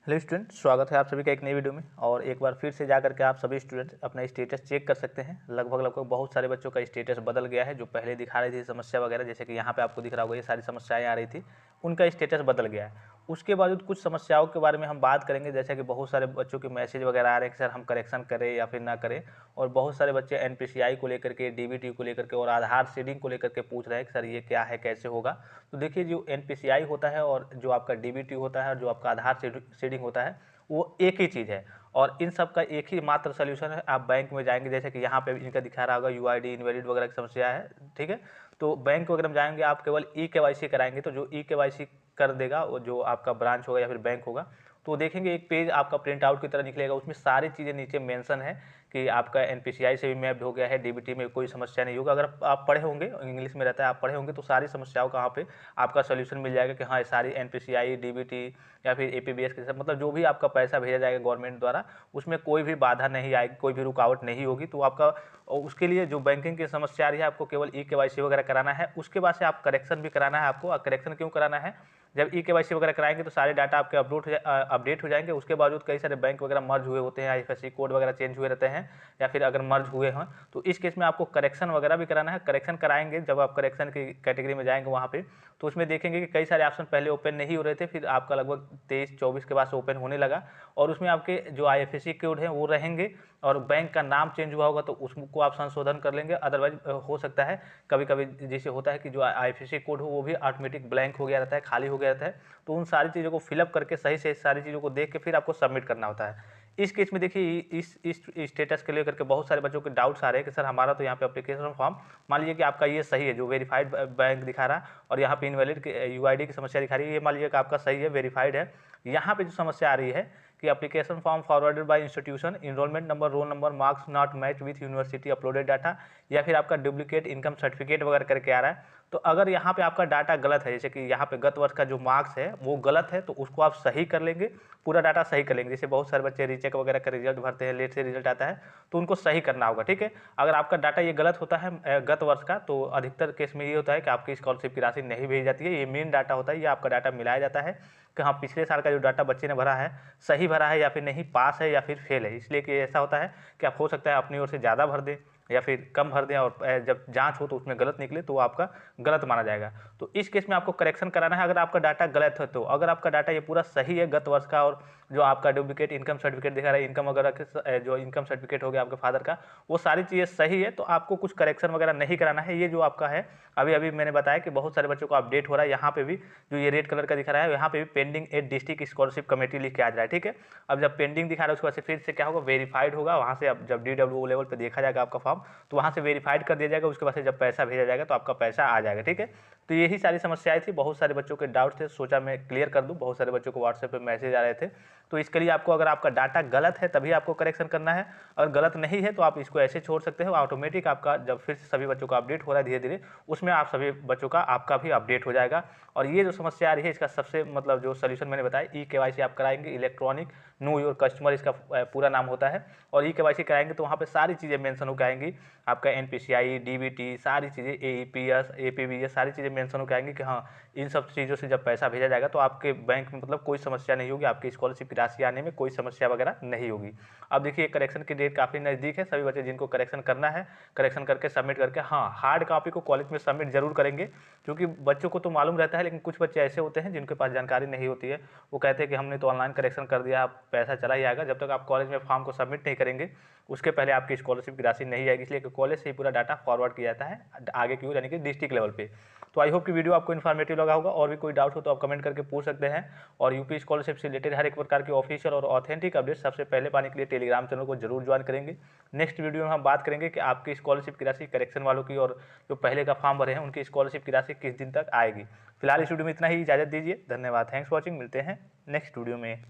Hello student, स्वागत है आप सभी का एक नई वीडियो में। और एक बार फिर से जा करके आप सभी स्टूडेंट अपना स्टेटस चेक कर सकते हैं। लगभग बहुत सारे बच्चों का स्टेटस बदल गया है। जो पहले दिखा रही थी समस्या वगैरह, जैसे कि यहाँ पे आपको दिख रहा होगा ये सारी समस्याएं आ रही थी, उनका स्टेटस बदल गया है। उसके बावजूद कुछ समस्याओं के बारे में हम बात करेंगे, जैसे कि बहुत सारे बच्चों के मैसेज वगैरह आ रहे हैं कि सर हम करेक्शन करें या फिर ना करें। और बहुत सारे बच्चे एनपीसीआई को लेकर के, डीबीटी को लेकर के और आधार सीडिंग को लेकर के पूछ रहे हैं कि सर ये क्या है, कैसे होगा। तो देखिए, जो एनपीसीआई होता है और जो आपका डीबीटी होता है और जो आपका आधार सीडिंग होता है, वो एक ही चीज़ है। और इन सब का एक ही मात्र सोल्यूशन है। आप बैंक में जाएंगे, जैसे कि यहाँ पे इनका दिखा रहा होगा यूआईडी इनवैलिड वगैरह की समस्या है, ठीक है। तो बैंक वगैरह में जाएंगे, आप केवल ई केवाईसी कराएंगे, तो जो ई केवाईसी कर देगा वो जो आपका ब्रांच होगा या फिर बैंक होगा, तो देखेंगे एक पेज आपका प्रिंट आउट की तरह निकलेगा। उसमें सारी चीज़ें नीचे मेंशन है कि आपका एनपीसीआई से भी मैप्ड हो गया है, डीबीटी में कोई समस्या नहीं होगा। अगर आप पढ़े होंगे, इंग्लिश में रहता है, आप पढ़े होंगे, तो सारी समस्याओं का वहाँ पे आपका सोल्यूशन मिल जाएगा कि हाँ, ये सारी एनपीसीआई, डीबीटी या फिर एपीबीएस के सब, मतलब जो भी आपका पैसा भेजा जाएगा गवर्नमेंट द्वारा, उसमें कोई भी बाधा नहीं आएगी, कोई भी रुकावट नहीं होगी। तो आपका उसके लिए जो बैंकिंग की समस्या आ रही है, आपको केवल ई केवाईसी वगैरह कराना है। उसके बाद से आप करेक्शन भी कराना है आपको। करेक्शन क्यों कराना है? जब ई केवाईसी वगैरह कराएंगे तो सारे डाटा आपके अपडेट हो जाएंगे। उसके बावजूद कई सारे बैंक वगैरह मर्ज हुए होते हैं, आईएफएससी कोड वगैरह चेंज हुए रहते हैं, या फिर अगर मर्ज हुए हैं तो इस केस में आपको करेक्शन वगैरह भी कराना है। करेक्शन कराएंगे जब आप करेक्शन की कैटेगरी में जाएंगे वहाँ पे, तो उसमें देखेंगे कि कई सारे ऑप्शन पहले ओपन नहीं हो रहे थे, फिर आपका लगभग 23-24 के बाद से ओपन होने लगा। और उसमें आपके जो आईएफएससी कोड हैं वो रहेंगे, और बैंक का नाम चेंज हुआ होगा तो उसको आप संशोधन कर लेंगे। अदरवाइज हो सकता है कभी कभी जैसे होता है कि जो आईएफएससी कोड हो वो भी ऑटोमेटिक ब्लैंक हो गया रहता है, खाली हो गया रहता है। तो उन सारी चीज़ों को फिलअप करके सही से सारी चीज़ों को देख के फिर आपको सबमिट करना होता है। इस केस में देखिए, इस स्टेटस के लेकर के बहुत सारे बच्चों के डाउट्स आ रहे हैं कि सर हमारा तो यहाँ पे एप्लीकेशन फॉर्म, मान लीजिए कि आपका ये सही है, जो वेरीफाइड बैंक दिखा रहा है, और यहाँ पे इनवैलिड यूआईडी की समस्या दिखा रही है, ये मान लीजिए कि आपका सही है, वेरीफाइड है। यहाँ पे जो समस्या आ रही है कि application form forwarded by institution, enrolment number, roll number, marks not match with university uploaded data, या फिर आपका डुप्लीकेट इनकम सर्टिफिकेट वगैरह करके आ रहा है। तो अगर यहाँ पे आपका डाटा गलत है, जैसे कि यहाँ पे गत वर्ष का जो मार्क्स है वो गलत है, तो उसको आप सही कर लेंगे, पूरा डाटा सही कर लेंगे। जैसे बहुत सारे बच्चे रीचेक वगैरह का रिजल्ट भरते हैं, लेट से रिजल्ट आता है, तो उनको सही करना होगा, ठीक है। अगर आपका डाटा ये गलत होता है गत वर्ष का, तो अधिकतर केस में ये होता है कि आपकी स्कॉलरशिप की राशि नहीं भेजी जाती है। ये मेन डाटा होता है, ये आपका डाटा मिलाया जाता है कि हाँ, पिछले साल का जो डाटा बच्चे ने भरा है सही भरा है या फिर नहीं, पास है या फिर फेल है। इसलिए कि ऐसा होता है कि आप हो सकता है अपनी ओर से ज़्यादा भर दें या फिर कम भर दें, और जब जांच हो तो उसमें गलत निकले तो आपका गलत माना जाएगा। तो इस केस में आपको करेक्शन कराना है अगर आपका डाटा गलत है तो। अगर आपका डाटा ये पूरा सही है गत वर्ष का, और जो आपका डुप्लीकेट इनकम सर्टिफिकेट दिखा रहा है, इनकम वगैरह जो इनकम सर्टिफिकेट हो गया आपके फादर का, वो सारी चीज़ें सही है, तो आपको कुछ करेक्शन वगैरह नहीं कराना है। ये जो आपका है, अभी अभी मैंने बताया कि बहुत सारे बच्चों को अपडेट हो रहा है। यहाँ पे भी जो ये रेड कलर का दिखा रहा है, यहाँ पे भी pending at district scholarship committee लिख के आ जा रहा है, ठीक है। अब जब पेंडिंग दिखा रहा है उसके बाद से फिर से क्या होगा, वेरीफाइड होगा। वहाँ से अब जब DWO लेवल पे देखा जाएगा आपका फॉर्म, तो वहाँ से वेरीफाइड कर दिया जाएगा। उसके बाद से जब पैसा भेजा जाएगा तो आपका पैसा आ जाएगा, ठीक है। तो यही सारी समस्याएं थी, बहुत सारे बच्चों के डाउट थे, सोचा मैं क्लियर कर दूं। बहुत सारे बच्चों को व्हाट्सएप पे मैसेज आ रहे थे, तो इसके लिए आपको, अगर आपका डाटा गलत है तभी आपको करेक्शन करना है, और गलत नहीं है तो आप इसको ऐसे छोड़ सकते हो। ऑटोमेटिक आपका जब फिर से सभी बच्चों का अपडेट हो रहा है धीरे धीरे, उसमें आप सभी बच्चों का आपका भी अपडेट हो जाएगा। और ये जो समस्या आ रही है इसका सबसे मतलब जो सोल्यूशन मैंने बताया, ई केवाईसी आप कराएंगे, इलेक्ट्रॉनिक नो योर कस्टमर इसका पूरा नाम होता है। और ई केवाईसी कराएंगे तो वहाँ पे सारी चीज़ें मेंशन होकर आएंगी, आपका एनपीसीआई, डीबीटी, सारी चीज़ें, एईपीएस, एपीबीएस, सारी चीज़ें मेंशन होकर आएंगी कि हाँ, इन सब चीज़ों से जब पैसा भेजा जाएगा तो आपके बैंक में मतलब कोई समस्या नहीं होगी, आपकी स्कॉलरशिप की राशि आने में कोई समस्या वगैरह नहीं होगी। अब देखिए, करेक्शन की डेट काफ़ी नज़दीक है। सभी बच्चे जिनको करेक्शन करना है, करेक्शन करके सबमिट करके, हाँ, हार्ड कॉपी को कॉलेज में सबमिट जरूर करेंगे, क्योंकि बच्चों को तो मालूम रहता है, लेकिन कुछ बच्चे ऐसे होते हैं जिनके पास जानकारी नहीं होती है। वो कहते हैं कि हमने तो ऑनलाइन करेक्शन कर दिया, पैसा चला ही आएगा। जब तक आप कॉलेज में फॉर्म को सबमिट नहीं करेंगे उसके पहले आपकी स्कॉलरशिप की राशि नहीं आएगी, इसलिए कि कॉलेज से ही पूरा डाटा फॉरवर्ड किया जाता है आगे की ओर, यानी कि डिस्ट्रिक्ट लेवल पे। तो आई होप कि वीडियो आपको इन्फॉर्मेटिव लगा होगा। और भी कोई डाउट हो तो आप कमेंट करके पूछ सकते हैं। और यूपी स्कॉलरशिप से रिलेटेड हर एक प्रकार की ऑफिशियल और ऑथेंटिक अपडेट सबसे पहले पाने के लिए टेलीग्राम चैनल को जरूर ज्वाइन करेंगे। नेक्स्ट वीडियो में हम बात करेंगे कि आपकी स्कॉलरशिप की राशि, करेक्शन वालों की और जो पहले का फॉर्म भरे हैं उनकी स्कॉलरशिप की राशि किस दिन तक आएगी। फिलहाल इस वीडियो में इतना ही, इजाजत दीजिए, धन्यवाद, थैंक्स फॉर वॉचिंग। मिलते हैं नेक्स्ट वीडियो में।